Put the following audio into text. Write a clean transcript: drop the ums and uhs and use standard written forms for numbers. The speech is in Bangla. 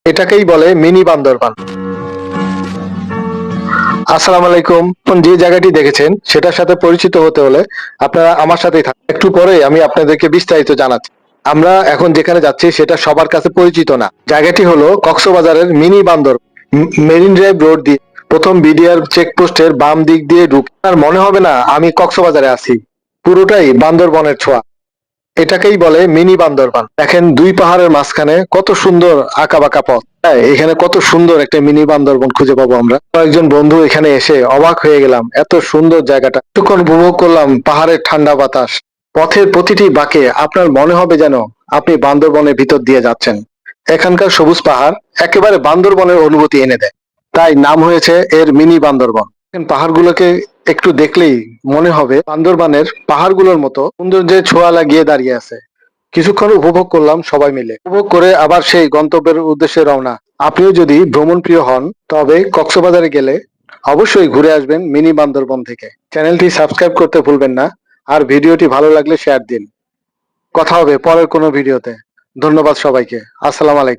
এটাকেই বলে মিনি বান্দরবান। আসসালামু আলাইকুম। যে জায়গাটি দেখেছেন সেটার সাথে পরিচিত হতে হলে আপনারা আমার সাথেই থাকুন। একটু পরে আমি আপনাদেরকে বিস্তারিত জানাচ্ছি। আমরা এখন যেখানে যাচ্ছি সেটা সবার কাছে পরিচিত না। জায়গাটি হলো কক্সবাজারের মিনি বান্দর। মেরিন ড্রাইভ রোড দিয়ে প্রথম বিডিআর চেকপোস্টের বাম দিক দিয়ে ঢুকে আর মনে হবে না আমি কক্সবাজারে আছি। পুরোটাই বান্দরবনের ছোঁয়া। এটাকেই বলে মিনি বান্দরবান। দেখেন দুই পাহাড়ের মাঝখানে কত সুন্দর আঁকা বাঁকা পথ। হ্যাঁ, এখানে কত সুন্দর একটা মিনি বান্দরবন খুঁজে পাবো আমরা। কয়েকজন বন্ধু এখানে এসে অবাক হয়ে গেলাম, এত সুন্দর জায়গাটা। কিছুক্ষণ উপভোগ করলাম পাহাড়ের ঠান্ডা বাতাস। পথের প্রতিটি বাঁকে আপনার মনে হবে যেন আপনি বান্দরবনের ভিতর দিয়ে যাচ্ছেন। এখানকার সবুজ পাহাড় একেবারে বান্দরবনের অনুভূতি এনে দেয়। তাই নাম হয়েছে এর মিনি বান্দরবন। পাহাড়গুলোকে একটু দেখলেই মনে হবে বান্দরবানের পাহাড়গুলোর মতো সৌন্দর্যের ছোঁয়া লাগিয়ে দাঁড়িয়ে আছে। কিছুক্ষণ উপভোগ করলাম সবাই মিলে। উপভোগ করে আবার সেই গন্তব্যের উদ্দেশ্যে রওনা। আপনিও যদি ভ্রমণ প্রিয় হন তবে কক্সবাজারে গেলে অবশ্যই ঘুরে আসবেন মিনি বান্দরবন থেকে। চ্যানেলটি সাবস্ক্রাইব করতে ভুলবেন না। আর ভিডিওটি ভালো লাগলে শেয়ার দিন। কথা হবে পরের কোনো ভিডিওতে। ধন্যবাদ সবাইকে। আসসালামু আলাইকুম।